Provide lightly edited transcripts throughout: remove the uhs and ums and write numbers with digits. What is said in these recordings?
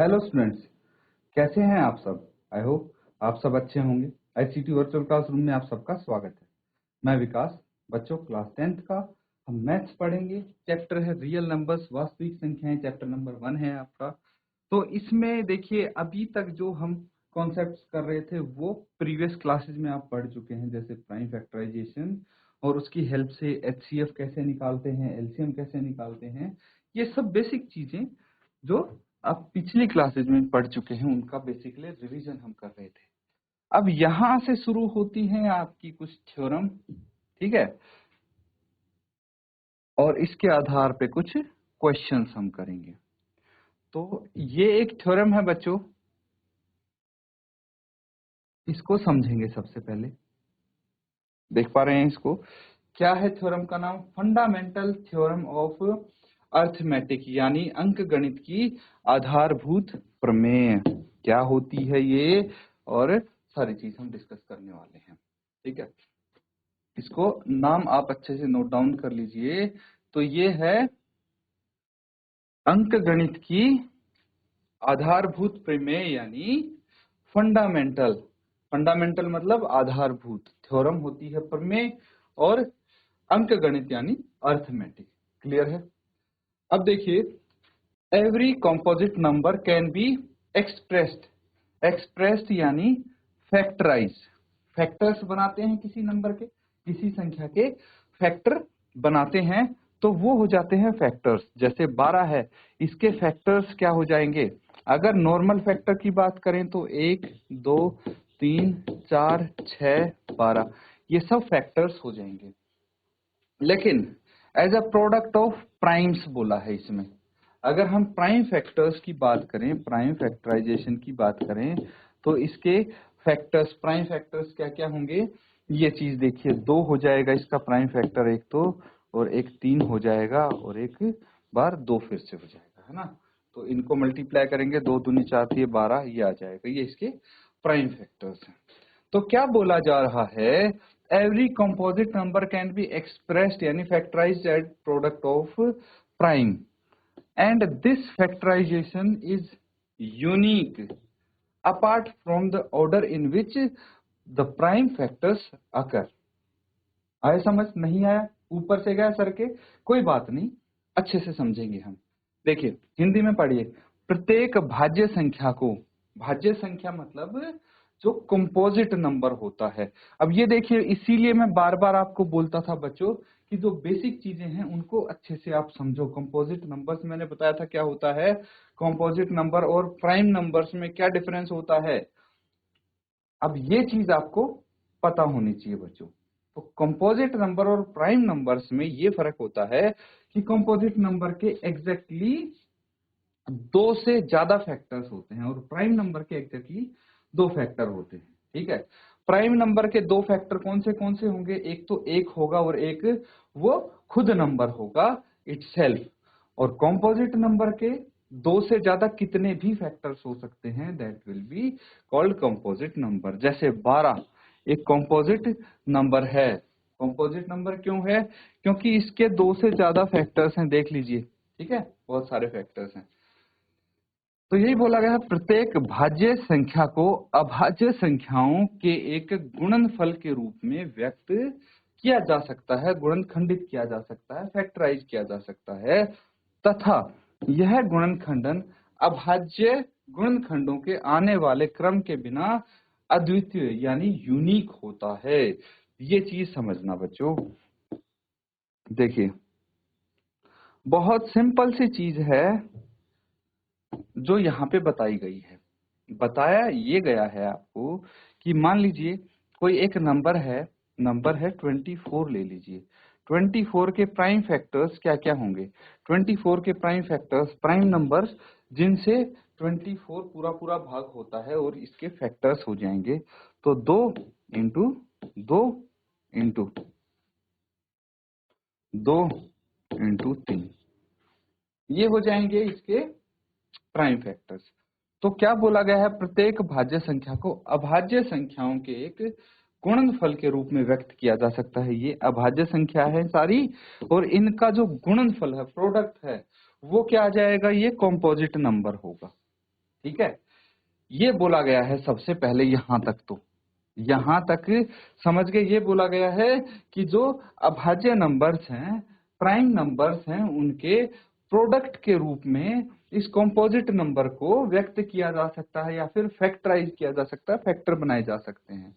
Hello students, कैसे हैं आप सब। आई होप आप सब अच्छे होंगे। आईसीटी वर्चुअल क्लासरूम में आप सबका स्वागत है। मैं विकास। बच्चों, क्लास 10th का हम मैथ्स पढ़ेंगे। चैप्टर है रियल नंबर्स, वास्तविक संख्याएं। चैप्टर नंबर 1 है आपका। तो इसमें देखिए, अभी तक जो हम कॉन्सेप्ट्स कर रहे थे वो प्रीवियस क्लासेज में आप पढ़ चुके हैं, जैसे प्राइम फैक्टराइजेशन और उसकी हेल्प से एचसीएफ कैसे निकालते हैं, एलसीएम कैसे निकालते हैं। ये सब बेसिक चीजें जो आप पिछली क्लासेज में पढ़ चुके हैं, उनका बेसिकली रिवीजन हम कर रहे थे। अब यहां से शुरू होती हैं आपकी कुछ थ्योरम, ठीक है, और इसके आधार पे कुछ क्वेश्चंस हम करेंगे। तो ये एक थ्योरम है बच्चों, इसको समझेंगे। सबसे पहले देख पा रहे हैं इसको, क्या है थ्योरम का नाम? फंडामेंटल थ्योरम ऑफ अर्थमेटिक, यानी अंकगणित की आधारभूत प्रमेय। क्या होती है ये, और सारी चीज हम डिस्कस करने वाले हैं, ठीक है। इसको नाम आप अच्छे से नोट डाउन कर लीजिए। तो ये है अंकगणित की आधारभूत प्रमेय, यानी फंडामेंटल। फंडामेंटल मतलब आधारभूत, थ्योरम होती है प्रमेय, और अंकगणित यानी अर्थमेटिक। क्लियर है? अब देखिए, every composite number can be expressed. Expressed यानी फैक्टराइज। फैक्टर्स बनाते हैं किसी नंबर के, किसी संख्या के फैक्टर बनाते हैं तो वो हो जाते हैं फैक्टर्स। जैसे 12 है, इसके फैक्टर्स क्या हो जाएंगे? अगर नॉर्मल फैक्टर की बात करें तो 1, 2, 3, 4, 6, 12, ये सब फैक्टर्स हो जाएंगे। लेकिन as a product of primes बोला है इसमें। अगर हम प्राइम फैक्टर्स की बात करें, प्राइम फैक्टराइजेशन की बात करें, तो इसके फैक्टर्स, प्राइम फैक्टर्स क्या क्या होंगे? ये चीज देखिए, 2 हो जाएगा इसका प्राइम फैक्टर, एक तो, और एक 3 हो जाएगा, और एक बार 2 फिर से हो जाएगा, है ना। तो इनको मल्टीप्लाई करेंगे, 2 दूनी 4 थी 12, ये आ जाएगा। ये इसके प्राइम फैक्टर्स हैं। तो क्या बोला जा रहा है? Every composite number can be expressed यानी factorized as product of prime, and this factorization is unique apart from the order in which the prime factors occur. आया समझ? नहीं आया? ऊपर से गया सर के, कोई बात नहीं, अच्छे से समझेंगे हम। देखिए, हिंदी में पढ़िए। प्रत्येक भाज्य संख्या को, भाज्य संख्या मतलब जो कंपोजिट नंबर होता है। अब ये देखिए, इसीलिए मैं बार बार आपको बोलता था बच्चों कि जो बेसिक चीजें हैं उनको अच्छे से आप समझो। कंपोजिट नंबर्स मैंने बताया था क्या होता है, कंपोजिट नंबर और प्राइम नंबर्स में क्या डिफरेंस होता है। अब ये चीज आपको पता होनी चाहिए बच्चों। तो कंपोजिट नंबर और प्राइम नंबर्स में ये फर्क होता है कि कंपोजिट नंबर के एग्जैक्टली 2 से ज्यादा फैक्टर्स होते हैं, और प्राइम नंबर के एग्जैक्टली 2 फैक्टर होते हैं, ठीक है। प्राइम नंबर के 2 फैक्टर कौन से होंगे? एक तो 1 होगा, और एक वो खुद नंबर होगा इटसेल्फ। और कंपोजिट नंबर के 2 से ज्यादा कितने भी फैक्टर्स हो सकते हैं, that will be called composite number. जैसे 12 एक कंपोजिट नंबर है। कंपोजिट नंबर क्यों है? क्योंकि इसके 2 से ज्यादा फैक्टर्स हैं, देख लीजिए, ठीक है, बहुत सारे फैक्टर्स हैं। तो यही बोला गया है, प्रत्येक भाज्य संख्या को अभाज्य संख्याओं के एक गुणनफल के रूप में व्यक्त किया जा सकता है, गुणनखंडित किया जा सकता है, फैक्टराइज किया जा सकता है, तथा यह गुणनखंडन अभाज्य गुणनखंडों के आने वाले क्रम के बिना अद्वितीय यानी यूनिक होता है। ये चीज समझना बच्चों। देखिए, बहुत सिंपल सी चीज है जो यहाँ पे बताई गई है। बताया ये गया है आपको कि मान लीजिए कोई एक नंबर है 24 ले लीजिए। 24 के प्राइम फैक्टर्स क्या क्या होंगे? 24 के प्राइम फैक्टर्स, प्राइम नंबर्स जिनसे 24 पूरा पूरा भाग होता है, और इसके फैक्टर्स हो जाएंगे तो 2 इंटू 2 इंटू 2 इंटू 3, ये हो जाएंगे इसके प्राइम फैक्टर्स। तो क्या बोला गया है? प्रत्येक भाज्य संख्या को अभाज्य संख्याओं के एक गुणनफल के रूप में व्यक्त किया जा सकता है। ये अभाज्य संख्या है सारी, और इनका जो गुणनफल है, प्रोडक्ट है, वो क्या आ जाएगा? ये कंपोजिट नंबर होगा। ठीक है, ये बोला गया है सबसे पहले। यहां तक तो यहां तक समझ गए। ये बोला गया है कि जो अभाज्य नंबर्स हैं, प्राइम नंबर्स हैं, उनके प्रोडक्ट के रूप में इस कंपोजिट नंबर को व्यक्त किया जा सकता है या फिर फैक्टराइज किया जा सकता है, फैक्टर बनाए जा सकते हैं।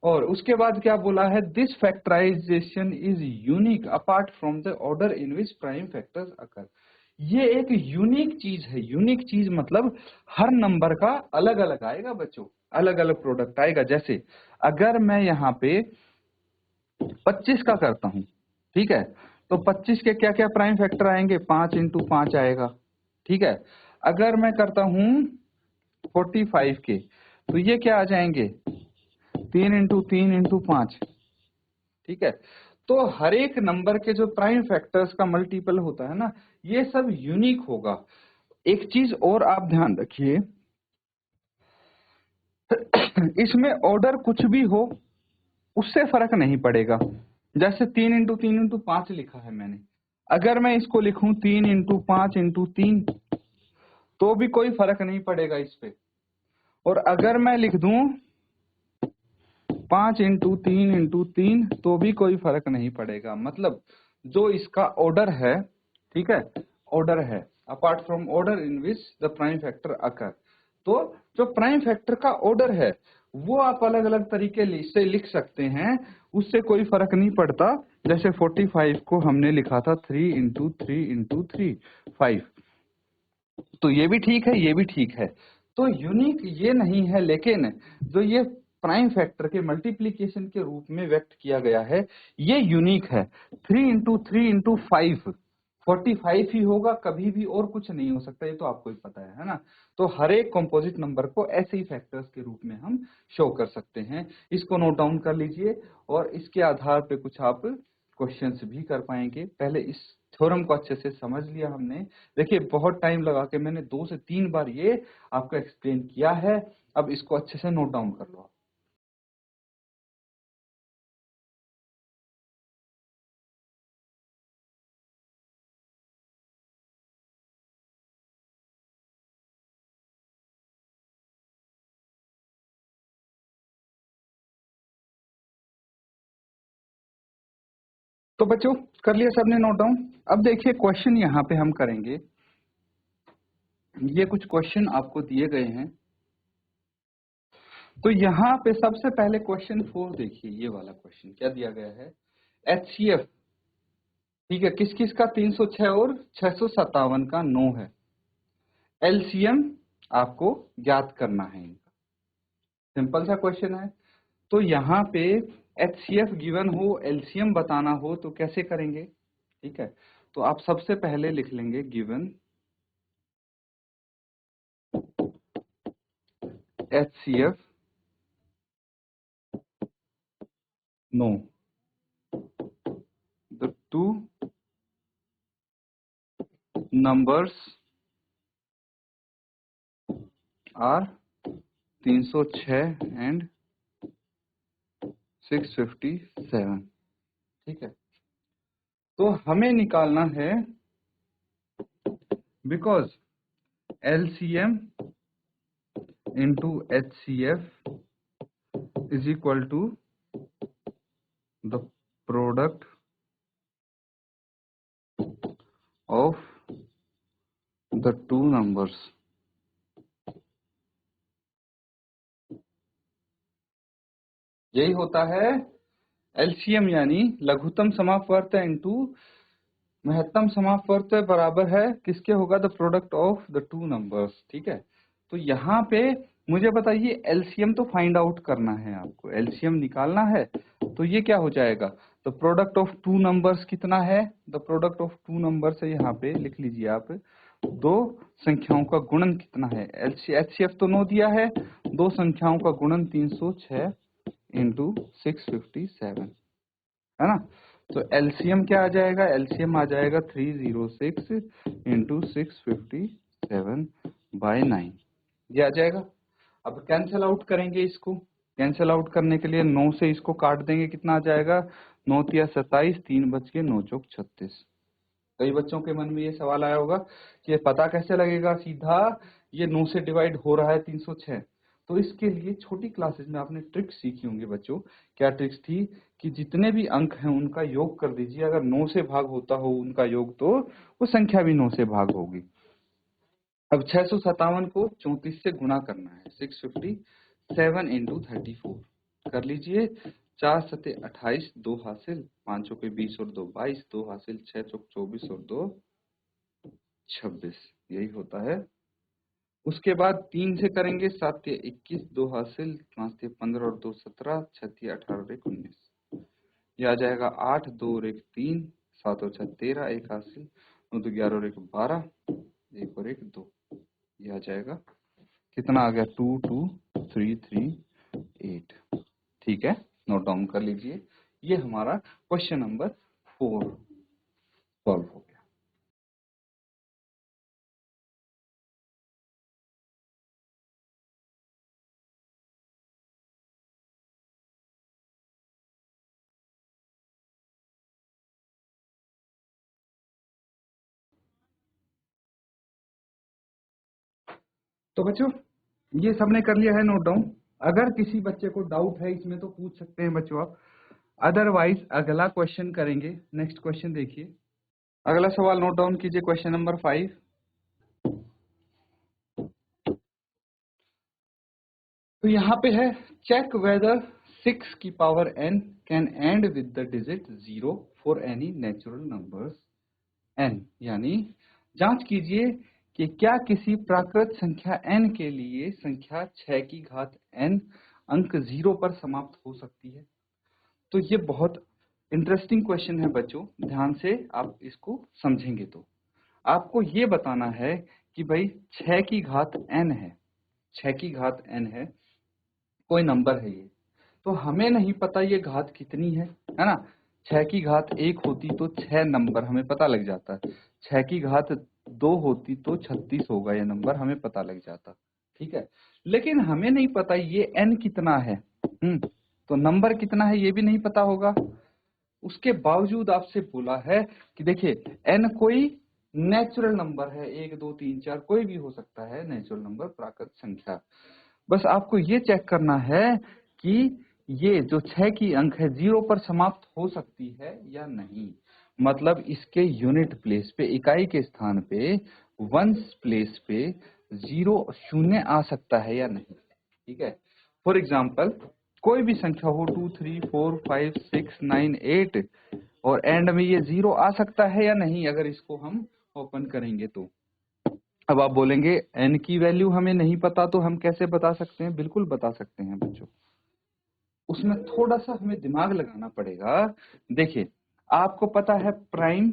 और उसके बाद क्या बोला है, this factorization is unique apart from the order in which prime factors occur. ये एक यूनिक चीज है। यूनिक चीज मतलब हर नंबर का अलग अलग आएगा बच्चों, अलग अलग प्रोडक्ट आएगा। जैसे अगर मैं यहाँ पे 25 का करता हूं, ठीक है, तो 25 के क्या क्या प्राइम फैक्टर आएंगे, 5 इंटू 5 आएगा, ठीक है। अगर मैं करता हूं 45 के, तो ये क्या आ जाएंगे, 3 इंटू 3 इंटू 5, ठीक है। तो हर एक नंबर के जो प्राइम फैक्टर्स का मल्टीपल होता है ना, ये सब यूनिक होगा। एक चीज और आप ध्यान रखिए, इसमें ऑर्डर कुछ भी हो उससे फर्क नहीं पड़ेगा। जैसे 3 इंटू 3 इंटू 5 लिखा है मैंने, अगर मैं इसको लिखूं 3 इंटू 5 इंटू 3, तो भी कोई फर्क नहीं पड़ेगा इस पे। और अगर मैं लिख दूं 5 इंटू 3 इंटू 3, तो भी कोई फर्क नहीं पड़ेगा। मतलब जो इसका ऑर्डर है, ठीक है, ऑर्डर है, apart from order in which the prime factor occur. तो जो प्राइम फैक्टर का ऑर्डर है वो आप अलग अलग तरीके से लिख सकते हैं, उससे कोई फर्क नहीं पड़ता। जैसे 45 को हमने लिखा था 3 इंटू 3 इंटू 3, 5, तो ये भी ठीक है, ये भी ठीक है। तो यूनिक ये नहीं है, लेकिन जो ये प्राइम फैक्टर के मल्टीप्लीकेशन के रूप में व्यक्त किया गया है, ये यूनिक है। 3 इंटू 3 इंटू 5 45 ही होगा कभी भी, और कुछ नहीं हो सकता, ये तो आपको ही पता है ना। तो हर एक कंपोजिट नंबर को ऐसे ही फैक्टर्स के रूप में हम शो कर सकते हैं। इसको नोट डाउन कर लीजिए, और इसके आधार पे कुछ आप क्वेश्चंस भी कर पाएंगे। पहले इस थ्योरम को अच्छे से समझ लिया हमने। देखिए बहुत टाइम लगा के मैंने 2 से 3 बार ये आपको एक्सप्लेन किया है। अब इसको अच्छे से नोट डाउन कर लो। तो बच्चों कर लिया सबने नोट डाउन। अब देखिए क्वेश्चन यहाँ पे हम करेंगे। ये कुछ क्वेश्चन आपको दिए गए हैं। तो यहाँ पे सबसे पहले क्वेश्चन 4 देखिए, ये वाला क्वेश्चन क्या दिया गया है, HCF, ठीक है, किस किस का 306 और 657 का 9 है। LCM आपको ज्ञात करना है इनका। सिंपल सा क्वेश्चन है। तो यहाँ पे HCF गिवन हो, LCM बताना हो, तो कैसे करेंगे, ठीक है। तो आप सबसे पहले लिख लेंगे given HCF no, the two numbers are 306 and 657, ठीक है। तो हमें निकालना है, because LCM into HCF is equal to the product of the two numbers। यही होता है LCM, यानी लघुत्तम समापवर्त इंटू महत्तम समापवर्त बराबर है किसके होगा, the product of the two numbers, ठीक है। तो यहाँ पे मुझे बताइए LCM तो फाइंड आउट करना है आपको, LCM निकालना है। तो ये क्या हो जाएगा, the product of two numbers कितना है, the product of two numbers है, यहाँ पे लिख लीजिए आप, दो संख्याओं का गुणन कितना है। HCF तो 9 दिया है, दो संख्याओं का गुणन 306 इंटू 657, है ना। तो LCM क्या आ जाएगा, LCM आ जाएगा 306 इंटू 657 बाय 9, ये आ जाएगा। अब कैंसिल आउट करेंगे इसको। कैंसिल आउट करने के लिए 9 से इसको काट देंगे, कितना आ जाएगा, 9 तिया 27, 3 बच के 9 चौक 36, कई बच्चों के मन में ये सवाल आया होगा कि ये पता कैसे लगेगा सीधा ये 9 से डिवाइड हो रहा है 306। तो इसके लिए छोटी क्लासेस में आपने ट्रिक सीखी होंगी बच्चों। क्या ट्रिक्स थी कि जितने भी अंक हैं उनका योग कर दीजिए, अगर 9 से भाग होता हो उनका योग तो वो संख्या भी 9 से भाग होगी। अब 657 को 34 से गुणा करना है। 657 इंटू 34 कर लीजिए। 4 सते 28, 2 हासिल, 5 चौके 20 और 2 22, 2 हासिल, 6 चौक 24 और 2 26, यही होता है। उसके बाद 3 से करेंगे, 7 तिया 21, 2 हासिल, 5 तिया 15 और 2 17, 6 तिया 18 और 1 19, ये आ जाएगा 8, 2 और 1 3, 7 और 6 13, 1 हासिल, 9 तो 11 और 1 12, 1 और 1 2, ये आ जाएगा कितना आ गया 2 2 3 3 8। ठीक है, नोट डाउन कर लीजिए। ये हमारा क्वेश्चन नंबर 4 सॉल्व हो गया। तो बच्चों ये सबने कर लिया है नोट डाउन। अगर किसी बच्चे को डाउट है इसमें तो पूछ सकते हैं बच्चों आप, अदरवाइज अगला क्वेश्चन करेंगे। नेक्स्ट क्वेश्चन देखिए, अगला सवाल नोट डाउन कीजिए, क्वेश्चन नंबर 5। तो यहाँ पे है चेक वेदर 6 की power n can and with the digit 0 for any natural numbers n, यानी जांच कीजिए कि क्या किसी प्राकृत संख्या n के लिए संख्या 6 की घात n अंक 0 पर समाप्त हो सकती है। तो ये बहुत इंटरेस्टिंग क्वेश्चन है बच्चों, ध्यान से आप इसको समझेंगे तो आपको ये बताना है कि भाई 6 की घात n है, 6 की घात n है, कोई नंबर है ये, तो हमें नहीं पता ये घात कितनी है ना। 6 की घात 1 होती तो 6 नंबर हमें पता लग जाता, 6 की घात 2 होती तो 36 होगा, ये नंबर हमें पता लग जाता। ठीक है, लेकिन हमें नहीं पता ये n कितना है, तो नंबर कितना है ये भी नहीं पता होगा। उसके बावजूद आपसे बोला है कि देखिए n कोई नेचुरल नंबर है, 1 2 3 4 कोई भी हो सकता है नेचुरल नंबर, प्राकृत संख्या। बस आपको ये चेक करना है कि ये जो 6 की अंक है 0 पर समाप्त हो सकती है या नहीं, मतलब इसके यूनिट प्लेस पे, इकाई के स्थान पे, वंस प्लेस पे 0 शून्य आ सकता है या नहीं। ठीक है, फॉर एग्जाम्पल कोई भी संख्या हो 2 3 4 5 6 9 8 और एंड में ये 0 आ सकता है या नहीं, अगर इसको हम ओपन करेंगे तो। अब आप बोलेंगे n की वैल्यू हमें नहीं पता तो हम कैसे बता सकते हैं? बिल्कुल बता सकते हैं बच्चों, उसमें थोड़ा सा हमें दिमाग लगाना पड़ेगा। देखिए आपको पता है प्राइम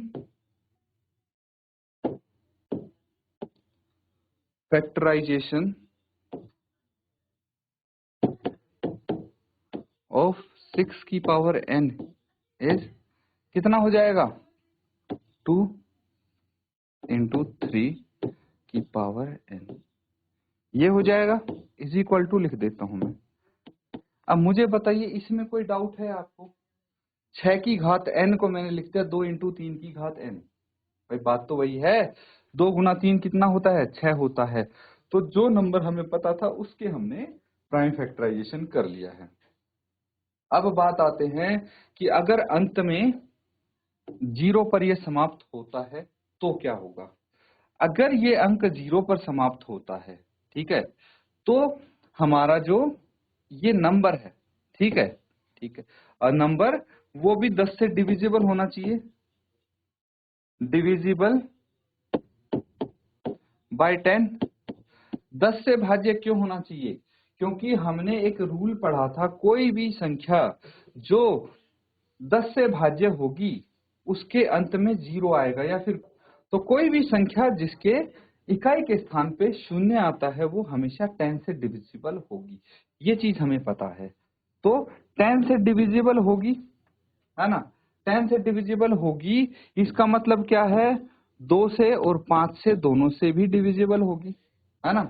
फैक्टराइजेशन ऑफ 6 की पावर n इज कितना हो जाएगा 2 इंटू 3 की पावर n, ये हो जाएगा, इज इक्वल टू लिख देता हूं मैं। अब मुझे बताइए इसमें कोई डाउट है आपको? 6 की घात n को मैंने लिख दिया 2 इंटू 3 की घात n, भाई बात तो वही है, 2 गुना 3 कितना होता है 6 होता है। तो जो नंबर हमें पता था उसके हमने प्राइम फैक्टराइजेशन कर लिया है। अब बात आते हैं कि अगर अंत में 0 पर यह समाप्त होता है तो क्या होगा। अगर ये अंक 0 पर समाप्त होता है, ठीक है, तो हमारा जो ये नंबर है, ठीक है, ठीक है, और नंबर वो भी 10 से डिविजिबल होना चाहिए, डिविजिबल बाय 10। 10 से भाज्य क्यों होना चाहिए? क्योंकि हमने एक रूल पढ़ा था, कोई भी संख्या जो 10 से भाज्य होगी उसके अंत में 0 आएगा, या फिर तो कोई भी संख्या जिसके इकाई के स्थान पे शून्य आता है वो हमेशा 10 से डिविजिबल होगी, ये चीज हमें पता है। तो 10 से डिविजिबल होगी, है ना, 10 से डिविजिबल होगी, इसका मतलब क्या है 2 से और 5 से दोनों से भी डिविजिबल होगी, है ना,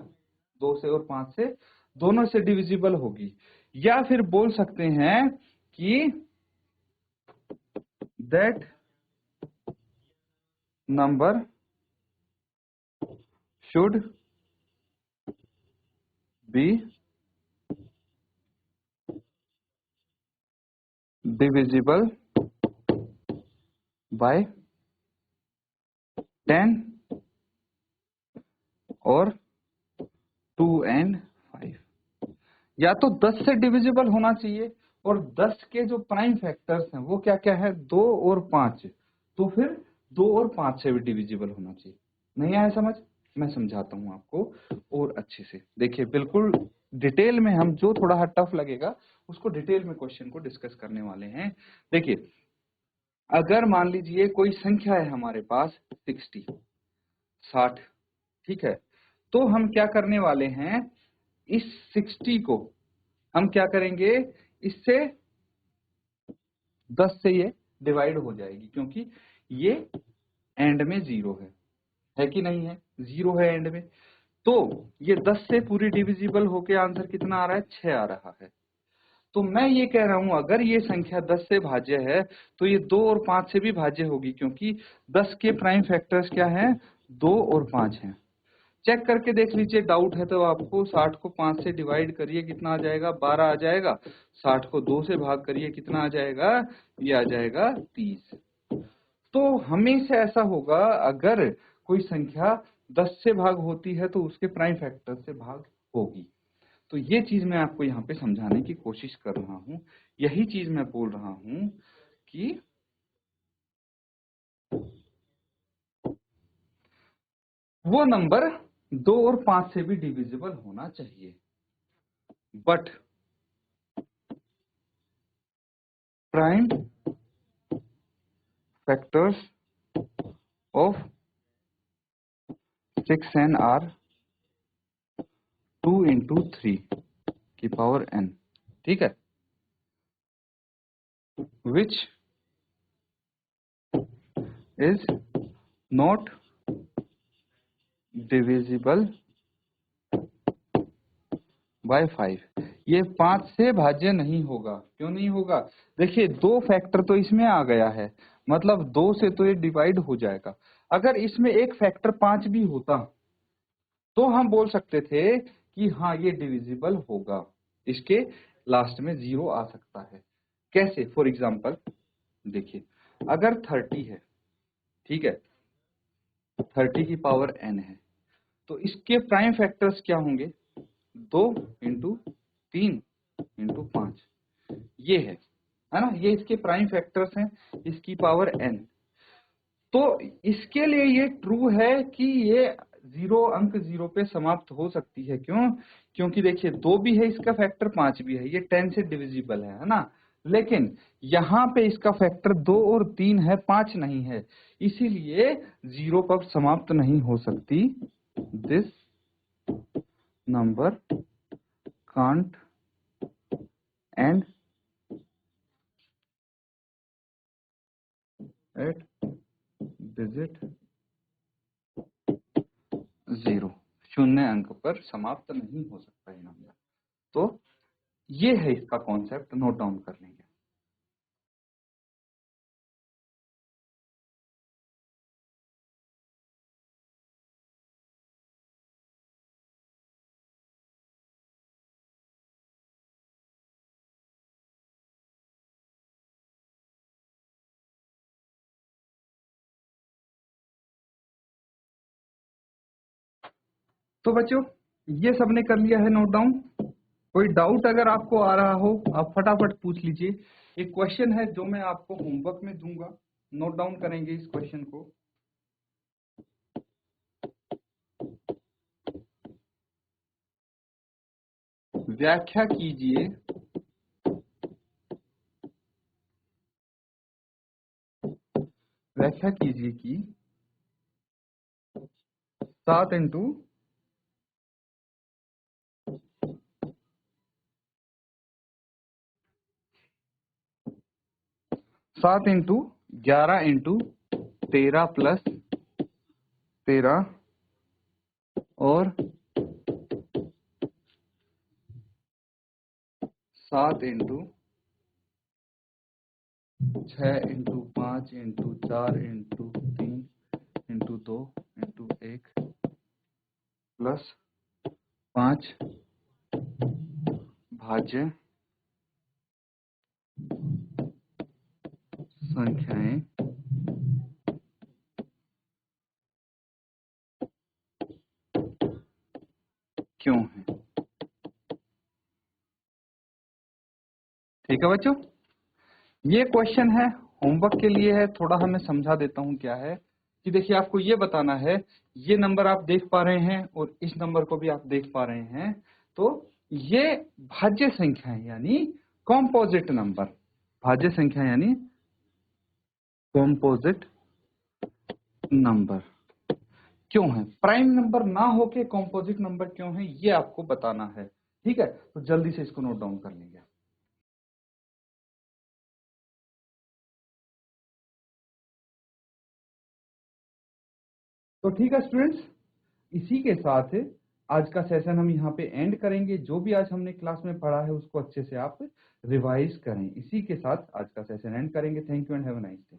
2 से और 5 से दोनों से डिविजिबल होगी। या फिर बोल सकते हैं कि that number should be divisible by 10 और 2 and 5। या तो 10 से डिविजिबल होना चाहिए और 10 के जो प्राइम फैक्टर्स हैं वो क्या क्या है, 2 और 5। तो फिर 2 और 5 से भी डिविजिबल होना चाहिए। नहीं आया समझ? मैं समझाता हूं आपको और अच्छे से। देखिए बिल्कुल डिटेल में, हम जो थोड़ा टफ लगेगा उसको डिटेल में क्वेश्चन को डिस्कस करने वाले हैं। देखिए अगर मान लीजिए कोई संख्या है हमारे पास 60, ठीक है, तो हम क्या करने वाले हैं, इस 60 को हम क्या करेंगे, इससे 10 से ये डिवाइड हो जाएगी, क्योंकि ये एंड में 0 है कि नहीं है, 0 है एंड में। तो ये 10 से पूरी डिविजिबल होके आंसर कितना आ रहा है, 6 आ रहा है। तो मैं ये कह रहा हूं अगर ये संख्या 10 से भाज्य है तो ये 2 और 5 से भी भाज्य होगी, क्योंकि 10 के प्राइम फैक्टर्स क्या हैं, 2 और 5 हैं। चेक करके देख लीजिए, डाउट है तो आपको 60 को 5 से डिवाइड करिए, कितना आ जाएगा, 12 आ जाएगा। 60 को 2 से भाग करिए, कितना आ जाएगा, ये आ जाएगा 30। तो हमेशा ऐसा होगा, अगर कोई संख्या 10 से भाग होती है तो उसके प्राइम फैक्टर से भाग होगी। तो ये चीज मैं आपको यहाँ पे समझाने की कोशिश कर रहा हूँ। यही चीज मैं बोल रहा हूँ कि वो नंबर 2 और 5 से भी डिविजिबल होना चाहिए। But prime factors of 6n are 2 into 3 की पावर n, ठीक है, which is not divisible by 5। ये 5 से भाज्य नहीं होगा। क्यों नहीं होगा, देखिए 2 फैक्टर तो इसमें आ गया है, मतलब 2 से तो ये डिवाइड हो जाएगा। अगर इसमें एक फैक्टर 5 भी होता तो हम बोल सकते थे कि हाँ ये डिविजिबल होगा, इसके लास्ट में 0 आ सकता है। कैसे, फॉर एग्जाम्पल देखिए, अगर 30 है, ठीक है, 30 की पावर n है, तो इसके प्राइम फैक्टर्स क्या होंगे, 2 इंटू 3 इंटू 5, ये है ना, ये इसके प्राइम फैक्टर्स हैं, इसकी पावर n। तो इसके लिए ये ट्रू है कि ये 0 अंक 0 पे समाप्त हो सकती है। क्यों, क्योंकि देखिए 2 भी है इसका फैक्टर, 5 भी है, ये 10 से डिविजिबल है ना। लेकिन यहाँ पे इसका फैक्टर 2 और 3 है, 5 नहीं है, इसीलिए 0 पर समाप्त नहीं हो सकती। This number can't end at digit 0, शून्य अंक पर समाप्त नहीं हो सकता ये नंबर। तो ये है इसका कॉन्सेप्ट, नोट डाउन कर लेंगे। तो बच्चों ये सबने कर लिया है नोट डाउन। कोई डाउट अगर आपको आ रहा हो आप फटाफट पूछ लीजिए। एक क्वेश्चन है जो मैं आपको होमवर्क में दूंगा, नोट डाउन करेंगे इस क्वेश्चन को। व्याख्या कीजिए व्याख्या कीजिए कि 7 इंटू 7 इंटू 11 इंटू 13 प्लस 13 और 7 into 6 into 5 into 4 into 3 into 2 into 1 plus 5 भाज्य संख्याएं क्यों हैं। ठीक है बच्चों, ये क्वेश्चन है, होमवर्क के लिए है। थोड़ा हमें समझा देता हूं क्या है कि देखिए, आपको ये बताना है, ये नंबर आप देख पा रहे हैं और इस नंबर को भी आप देख पा रहे हैं, तो ये भाज्य संख्या है यानी कॉम्पोजिट नंबर। भाज्य संख्या यानी कॉम्पोजिट नंबर क्यों है, प्राइम नंबर ना होके कॉम्पोजिट नंबर क्यों है, ये आपको बताना है। ठीक है, तो जल्दी से इसको नोट डाउन कर लेंगे। तो ठीक है स्टूडेंट्स, इसी के साथ आज का सेशन हम यहाँ पे एंड करेंगे। जो भी आज हमने क्लास में पढ़ा है उसको अच्छे से आप रिवाइज करें। इसी के साथ आज का सेशन एंड करेंगे। Thank you and have a nice day.